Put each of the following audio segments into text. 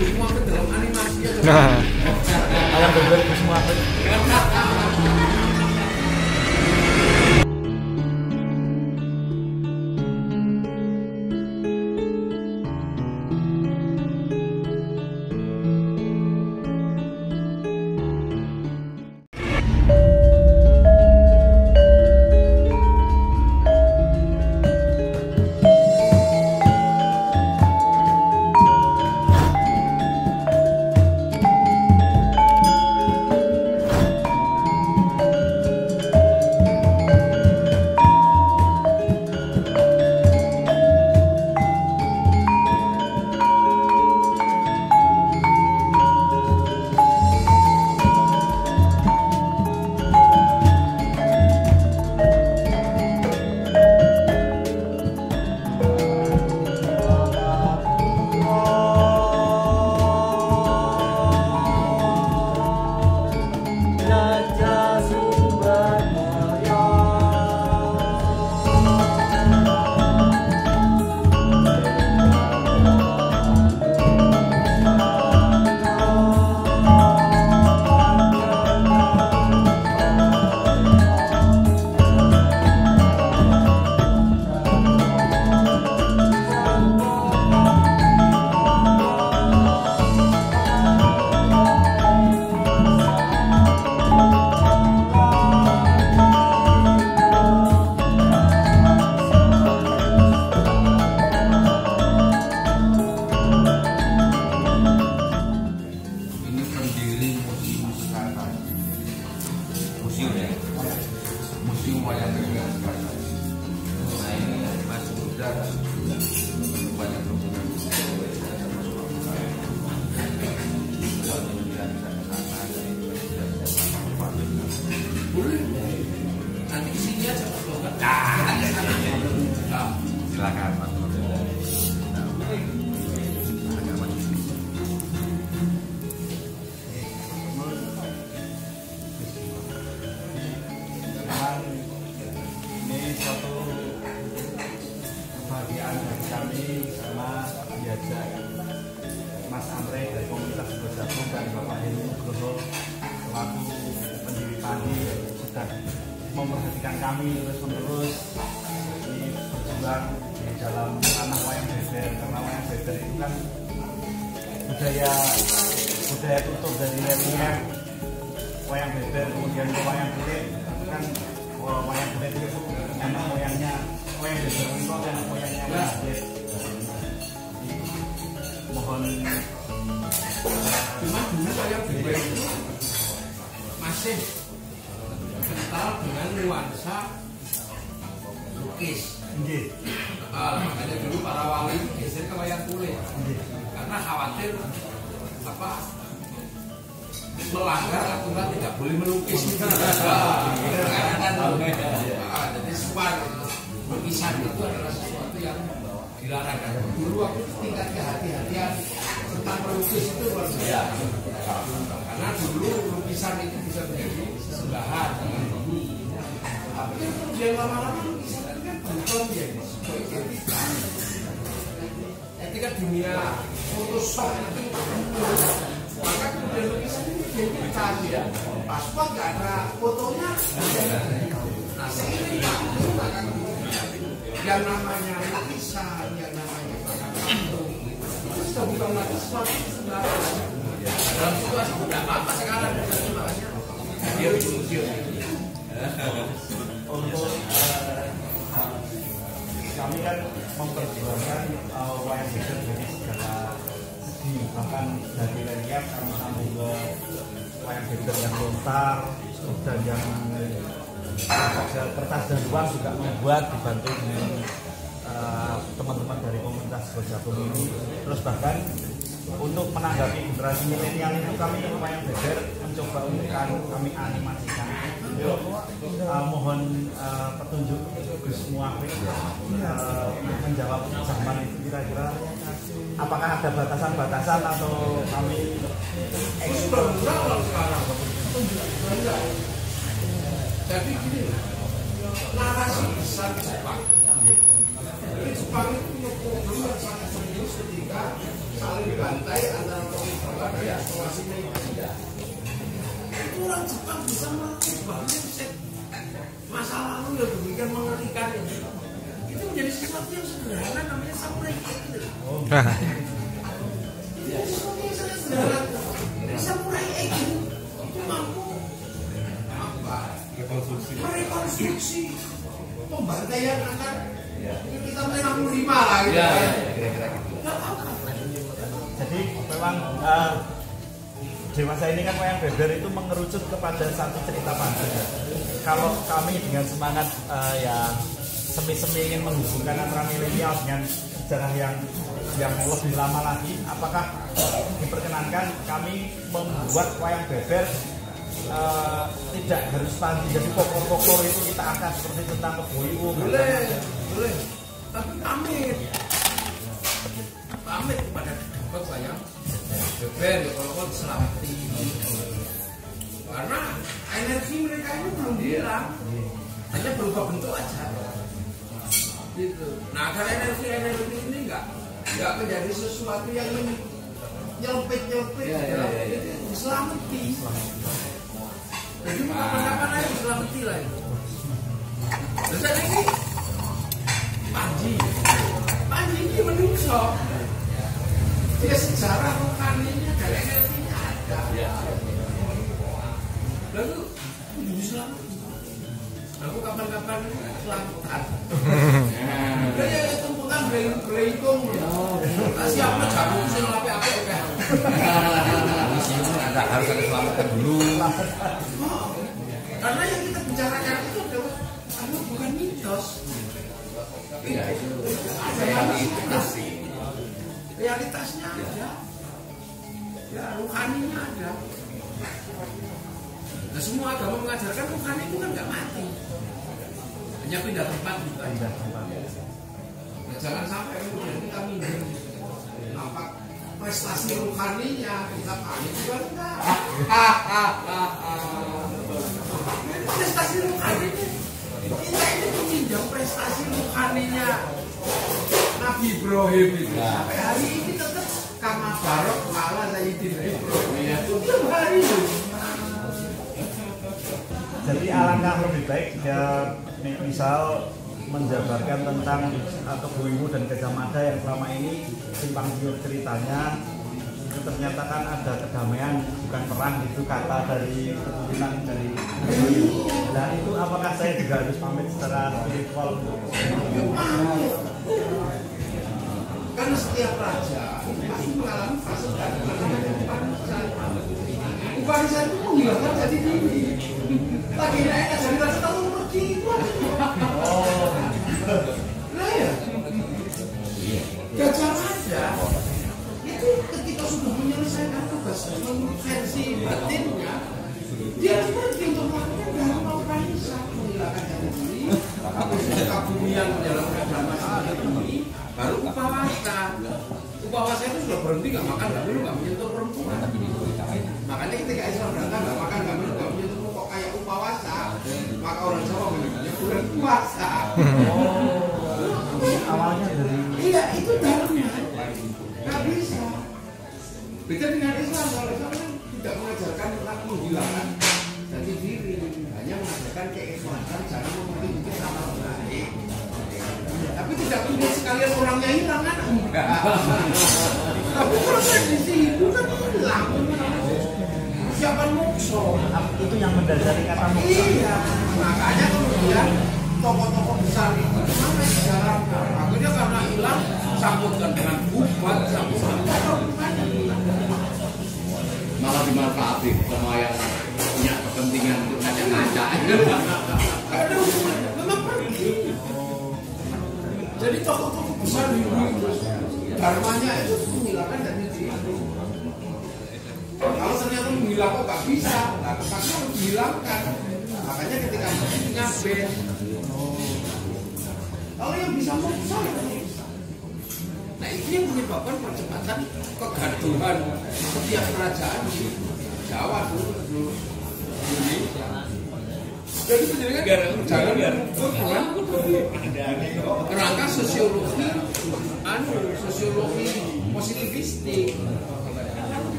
semua ke dalam animasi ya. Nah, ayam beber semua. Museum ya, museum wayang beber sekarang. Nah ini masih muda, banyak dokumen. Boleh, nanti isinya silakan Mas. Ini suatu kebahagiaan bagi kami karena diajak Mas Amre dari komunitas Gojabung dan Bapak Heni Nugroho selaku pendiri PANI sudah memperhatikan kami terus-menerus ini berjuang di dalam tanah wayang beber, karena wayang beber itu kan budaya tutur dari relief wayang beber, kemudian wayang kulit kan. Wayang kulit itu enak moyangnya, wayang beber itu enak moyangnya kulit. Mohon cuma dulu wayang beber itu masih kental dengan nuansa lukis. Makanya dulu para wali geser ke wayang kulit karena khawatir melanggar aturan tidak boleh melukis. Jadi suar lukisan itu adalah sesuatu yang dilarang. Dulu aku tingkat kehati-hatian tentang melukis itu luar biasa. Karena dulu lukisan itu bisa menjadi sesembahan. Tapi kemudian lama-lama lukisan itu kan bukan menjadi sebuah etika dunia Photoshop itu. Maka kemudian lukisan ini identitas ya. Paspor nggak ada fotonya. Nah seiring waktu yang namanya lukisan, yang namanya patung itu sudah bukan lagi sesuatu sembarangan. Dalam situasi tidak apa sekarang dia bikin museum. untuk kami kan memperjuangkan wayang beber dari segala segi, bahkan dari relief kami sambung ke wayang beber yang lontar dan yang kertas dan ruang juga membuat dibantu dengan teman-teman dari komunitas Gojabung ini. Terus bahkan untuk menanggapi generasi milenial itu kami wayang beber mencoba untuk kami animasikan. Mohon petunjuk Gus Muafik menjawab zaman itu kira-kira apakah ada batasan-batasan atau kami ekspor sekarang. Jadi gini, narasi besar Jepang. Jepang itu punya problem yang sangat serius ketika saling bantai antara pada restorasi media. Itu orang Jepang bisa merubah mindset masa lalu yang demikian mengerikan itu. Itu menjadi sesuatu yang sederhana, namanya samurai egg. Itu sesuatu yang sangat sederhana. Samurai egg itu mampu merekonstruksi pembantaian akan kita 65 lah gitu. Kira-kira gitu. Jadi memang dewasa ini kan wayang beber itu mengerucut kepada satu cerita panjang. Kalau kami dengan semangat ya semi-semi ingin menghubungkan antara milenial dengan sejarah yang lebih lama lagi, apakah diperkenankan kami membuat wayang beber tidak harus panji, jadi pokok-pokok itu kita angkat seperti tentang keboiwu. Boleh, tapi pamit kepada dapat wayang beber ya kalau diselamati. Karena energi mereka ini belum hilang, hanya berubah bentuk aja. Gitu. Nah, karena energi ini enggak menjadi sesuatu yang nyelpit diselamati. Jadi kapan-kapan aja diselamati lah itu. Terus ada ini Panji ini menungso. Dia sejarah rohaninya dan energinya ada. Lalu diselamati. Aku kapan-kapan selamatan. Ya tumpukan bereitung. Siapa jago sing apa-apa kan. Ada harus ada selamatan dulu. Karena yang kita bicarakan itu adalah bukan mitos. Realitasnya ada. Ya, rohaninya ada. Nah, semua agama mengajarkan rohani itu kan nggak mati. Hanya pindah tempat juga. Nah, jangan sampai kemudian kita minder nampak prestasi rohaninya kita panik juga enggak. Prestasi rohaninya kita ini meminjam prestasi rohaninya Nabi Ibrahim itu. Sampai hari ini tetap kama barok ala Sayyidina Ibrahim. Tiap hari. Jadi alangkah lebih baik jika misal menjabarkan tentang keboiwu dan Gajah Mada yang selama ini simpang siur ceritanya, itu ternyata kan ada kedamaian bukan perang, itu kata dari keturunan dari keboiwu. Nah itu apakah saya juga harus pamit secara spiritual untuk karena setiap raja pasti mengalami fase uparisan itu menghilangkan jati diri. Lagi naik jadi raja tahu pergi. Nah ya, Gajah Mada itu ketika sudah menyelesaikan tugas menurut versi batinnya, dia pergi untuk melakukan dharma upanisa, menghilangkan jati diri, kebumian menjalankan dharma ini, baru upawasa. Upawasa itu sudah berhenti, nggak makan, nggak minum, nggak menyentuh perempuan. Makanya ketika Islam datang, nggak makan, nggak minum, nggak menyentuh kok kayak upawasa, maka orang Jawa menyebutnya bulan puasa. awalnya dari Itu dharma, nggak bisa. Beda dengan Islam, kalau Islam kan tidak mengajarkan tentang menghilangkan jati diri, hanya mengajarkan keikhlasan, jangan memiliki sama lain. Tapi tidak punya sekalian orangnya hilang kan? Enggak. Tapi proses di situ kan hilang. Siapa mokso? itu yang mendasari kata moksa. Iya. Makanya kemudian tokoh-tokoh besar itu sampai sejarah. Akhirnya karena hilang, sambutkan dengan bubat, sambutkan malah dimanfaatin sama yang punya kepentingan untuk ngacak-ngacak. ada hubungannya, memang pergi. Jadi tokoh-tokoh besar di dharmanya itu menghilangkan jati diri. Kalau ternyata menghilang kok gak bisa, nah terpaksa harus dihilangkan. Makanya ketika ngaben, kalau yang bisa moksa ya bisa. Nah ini yang menyebabkan percepatan kegaduhan setiap kerajaan di Jawa dulu Indonesia. Jadi penjaringan jangan dengan kerangka sosiologi positivistik.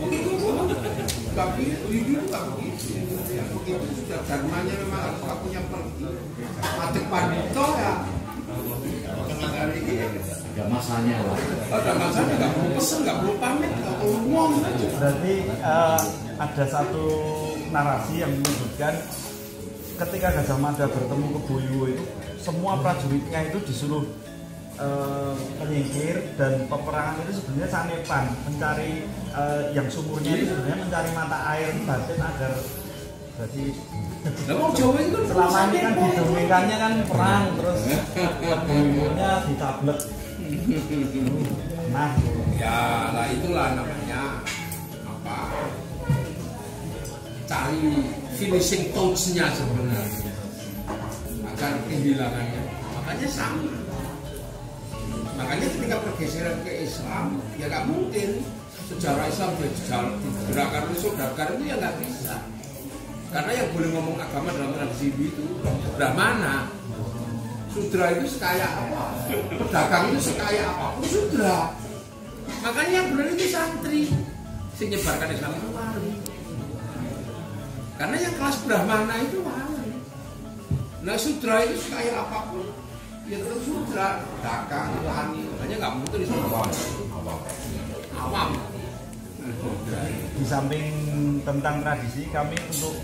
Begitu juga begitu, juga begitu. Yang begitu sudah dharmanya memang harus punya pergi. Madek Pandito ya. Ada masanya lah. Ada masanya nggak perlu pesen, nggak perlu pamit, nggak perlu ngomong aja. Berarti ada satu narasi yang menyebutkan ketika Gajah Mada bertemu ke Boyo itu semua prajuritnya itu disuruh menyingkir dan peperangan itu sebenarnya sanepan mencari yang sumurnya itu sebenarnya mencari mata air batin agar berarti selama ini kan didongengkannya kan perang terus Boyonya ditablek. Nah, ya lah itulah namanya apa? Cari finishing touch-nya sebenarnya agar kehilangannya. Makanya sama. Makanya ketika pergeseran ke Islam, ya nggak mungkin sejarah Islam digerakkan oleh Sudakar itu ya nggak bisa. Karena yang boleh ngomong agama dalam tradisi itu Brahmana. Sudra itu sekaya apa? Pedagang itu sekaya apapun Sudra. Makanya yang benar itu santri. Si nyebarkan Islam itu wali. Karena yang kelas Brahmana itu wali. Nah Sudra itu sekaya apapun ya tetap Sudra, pedagang, tani. Makanya nggak mungkin disuruh awam. Di samping tentang tradisi, kami untuk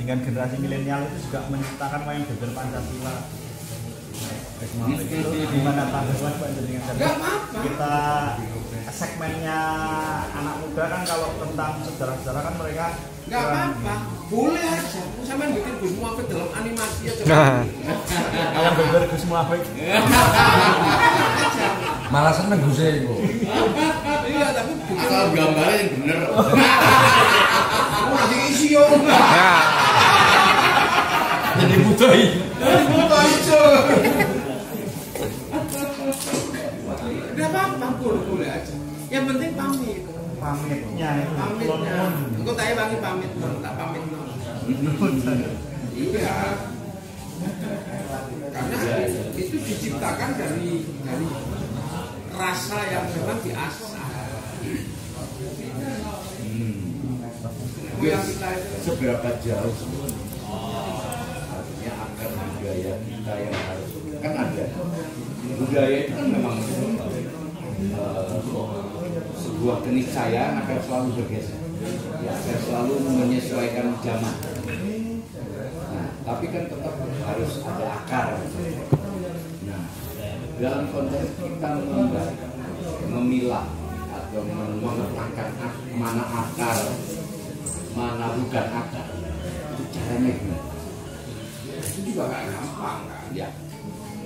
dengan generasi milenial itu juga menciptakan wayang beber Pancasila. Itu gimana tanggapan Pak dengan kita segmennya anak muda kan kalau tentang sejarah-sejarah kan mereka nggak apa-apa, boleh aja. Sampai bikin Gus Muafik dalam animasi aja. Wayang beber Gus Muafik. Malah seneng Gusnya itu. Iya, tapi Asal gambarnya yang bener. lagi isi yo. Jadi butuh. Buta itu. Nggak apa-apa, boleh aja. Yang penting pamit. Pamitnya itu. Pamitnya. Engkau tanya bangi pamit, tak pamit. Iya. Karena itu diciptakan dari rasa yang memang diasah. Seberapa jauh artinya akar budaya kita yang harus kan ada budaya itu kan memang sebuah keniscayaan akan selalu bergeser ya akan selalu menyesuaikan zaman. Nah tapi kan tetap harus ada akar. Nah dalam konteks kita memilah atau memetakan mana akar mana bukan akar itu caranya gimana? Itu juga nggak gampang kan? Ya.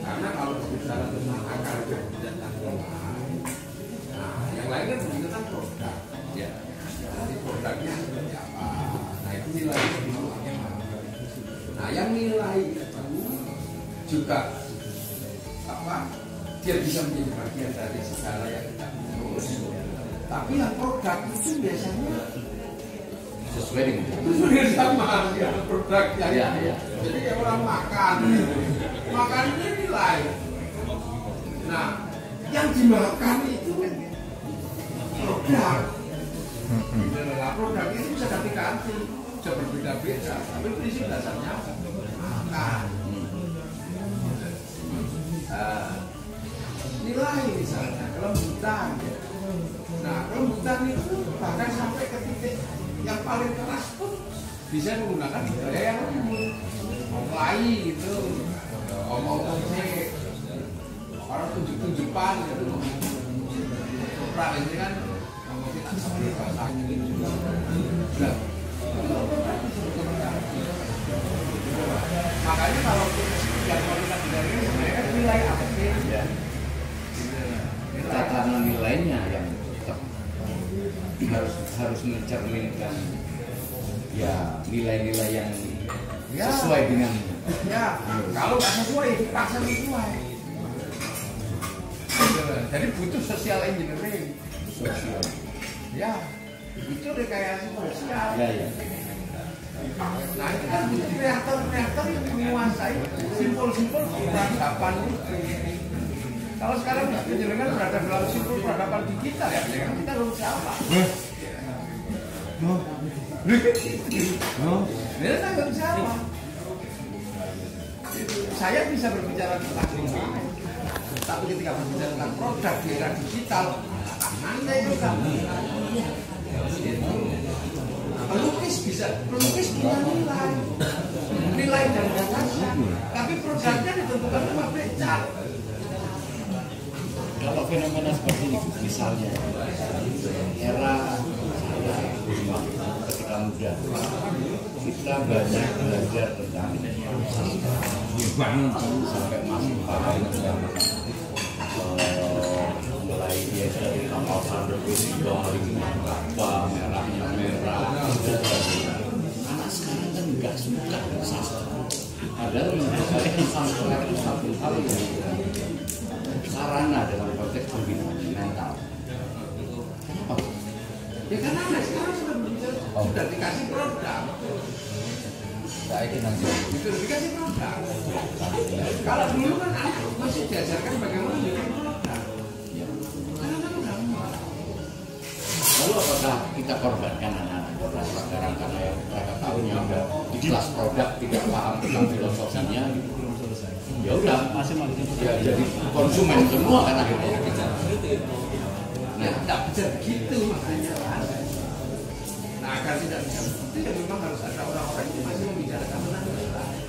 Karena kalau bicara tentang akar dan nah yang lain kan begitu kan produk. Ya. Jadi produknya seperti apa? Nah itu nilai semuanya. Nah yang nilai itu juga apa? Dia bisa menjadi bagian dari segala yang kita urus. Tapi yang produk itu biasanya Sesuai dengan sama ya produknya. Ya. Jadi kayak orang makan, makan ini nilai. Nah, yang dimakan itu produk. Nah, produk itu bisa ganti-ganti, bisa berbeda-beda, tapi prinsip dasarnya makan. Nilai misalnya kelembutan. Nah, kelembutan itu bahkan sampai ke titik yang paling keras pun bisa menggunakan budaya yang lembut, mulai gitu, ngomong musik, orang tunjuk-tunjukan gitu, perang ini kan ngomong kita seperti bahasa gitu juga. Nah, makanya kalau yang mau kita belajar sebenarnya nilai apa sih? tatanan nilainya yang tetap harus mencerminkan ya nilai-nilai yang sesuai dengan ya kalau nggak sesuai dipaksa sesuai. Jadi butuh social engineering. sosial. Ya itu rekayasa sosial. Ya. Nah itu kan kreator yang menguasai simpul-simpul peradaban itu. Kalau sekarang jenengan berada dalam simpul peradaban digital ya, kita harus siapa? Dia tanggung jawab. Saya bisa berbicara tentang nilai, tapi ketika berbicara tentang produk di era digital, Anda itu pelukis punya nilai dan gagasan, tapi produknya ditentukan oleh pabrik cat. Kalau fenomena seperti ini, misalnya era saya ketika muda, kita banyak belajar tentang sampai masuk paham mulai dia dari kapal sandal physical, apa merahnya merah, anak sekarang kan nggak suka sastra. Padahal menurut saya sastra itu satu hal yang sarana dalam konteks pembinaan mental. Kenapa? Ya karena anak sekarang sudah dikasih produk. Saya ingin Itu dikasih produk. Kalau dulu kan anak masih diajarkan bagaimana bikin produk. Karena kan udah muat. Lalu apakah kita korbankan anak-anak produk sekarang karena yang mereka tahunya udah di kelas produk tidak paham tentang filosofinya gitu? Ya udah, ya jadi konsumen semua kan akhirnya. Nah, tidak bisa begitu makanya. Nah, agar tidak bisa begitu ya memang harus ada orang-orang yang masih membicarakan tentang nilai.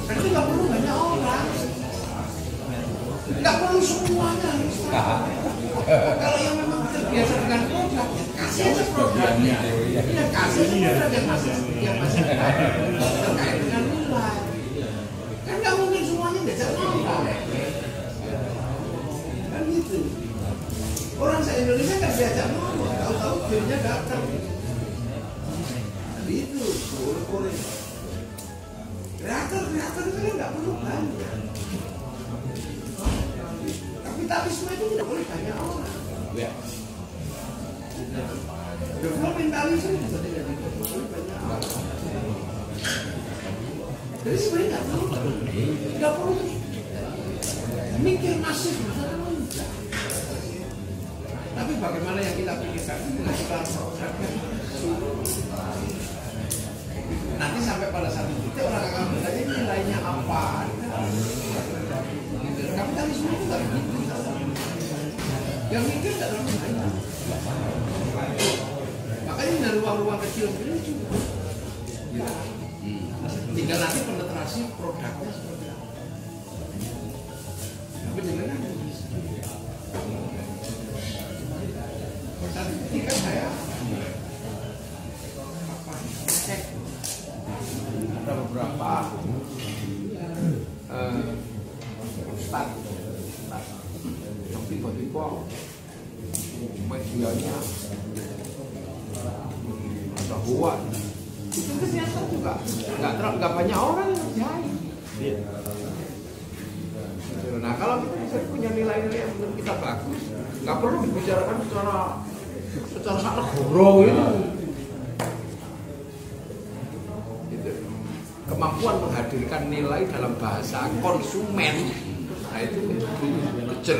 Karena itu nggak perlu banyak orang. Nggak perlu semuanya. Kalau yang memang terbiasa dengan produk, kasih aja produknya. Ya kasih produk yang masih terkait dengan nilai. Kan nggak mungkin semuanya diajak ngomong. Kan gitu. Orang se-Indonesia nggak diajak ngomong, tahu-tahu filmnya datang. Itu boleh. Kreator itu kan nggak perlu banyak. Kapitalisme itu tidak boleh banyak orang. Ya. Developmentalisme juga tidak boleh banyak orang. Jadi sebenarnya nggak perlu mikir masif. Tapi bagaimana yang kita pikirkan menghasilkan produk nanti sampai pada satu titik orang akan bertanya nilainya apa. Kapitalisme itu nggak begitu. Yang mikir nggak terlalu banyak. Makanya dari ruang-ruang kecil ini juga. Tinggal nanti penetrasi produknya seperti apa. Tapi dengan dan ketika saya cek ada beberapa ustadz yang tiba-tiba medianya ada buat itu ternyata juga nggak banyak orang yang ngerjain. Nah kalau kita bisa punya nilai-nilai yang menurut kita bagus, nggak perlu dibicarakan secara sangat goro itu. Kemampuan menghadirkan nilai dalam bahasa konsumen, nah itu kecil.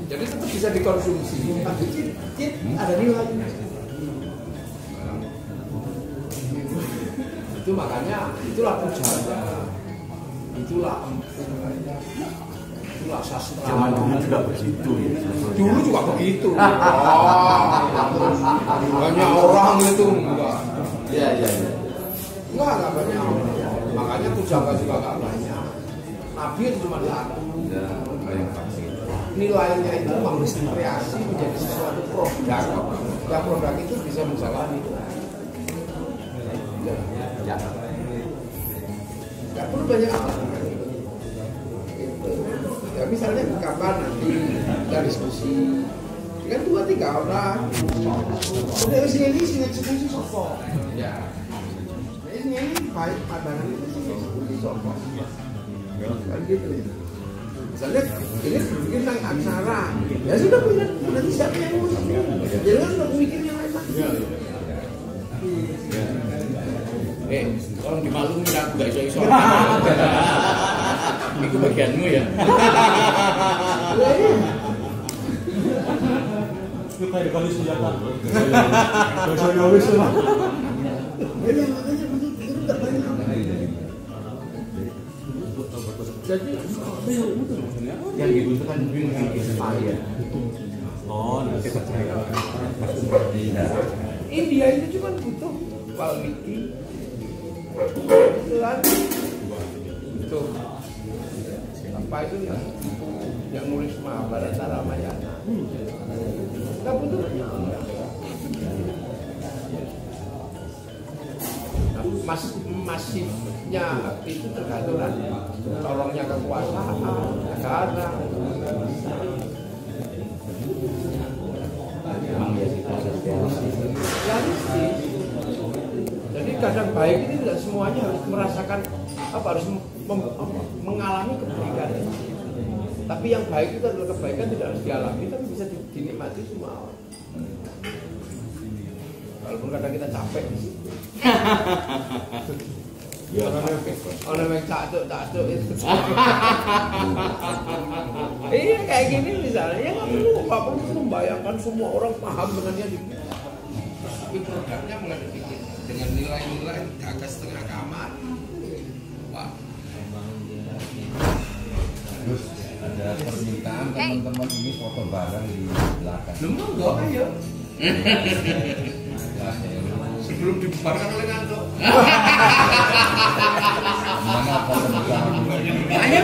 Jadi tetap bisa dikonsumsi, tapi ada nilainya. Itu makanya itulah pujanya, itulah sastra. Zaman dulu juga begitu. Dulu juga begitu. Banyak orang itu enggak. Iya. Enggak banyak orang. Makanya pujangga juga enggak banyak. Nabi itu cuma satu. Nilainya itu menginspirasi menjadi sesuatu produk. Yang produk itu bisa menjalani. Enggak perlu banyak orang. Ya misalnya kapan nanti kita diskusi dengan 2-3 orang. Udah sini diskusi sopo. Ya. Ini baik pandangan itu diskusi sopo. Kan gitu. Misalnya ini berpikir tentang aksara. Ya sudah nanti siapa yang ngomong. Jangan sudah mikir yang lain. Orang di Maluku aku gak iso-iso. Itu bagianmu ya. Kita dikasih senjata. Dosa ya wis lah. Jadi Yang dibutuhkan mungkin saya. Oh, nanti percaya. India itu cuma butuh Valmiki, kan itu apa itu yang nulis Mahabharata Ramayana. Nggak butuh. Masifnya itu tergantung tolongnya kekuasaan negara. Memang ya sih proses Realistis. Jadi kadang baik ini tidak semuanya harus merasakan harus mengalami kebaikan. Tapi yang baik itu adalah kebaikan tidak harus dialami, tapi bisa dinikmati semua orang. Walaupun kadang kita capek di situ. Orang yang cacuk itu. Iya kayak gini misalnya, ya nggak perlu membayangkan semua orang paham dengan dia. Tapi produknya menghadapi dengan nilai-nilai di atas setengah kamar. Wah. Terus ada permintaan teman-teman ini foto bareng di belakang. Monggo ayo. Sebelum dibubarkan oleh ngantuk. Mana foto bareng? Ayo.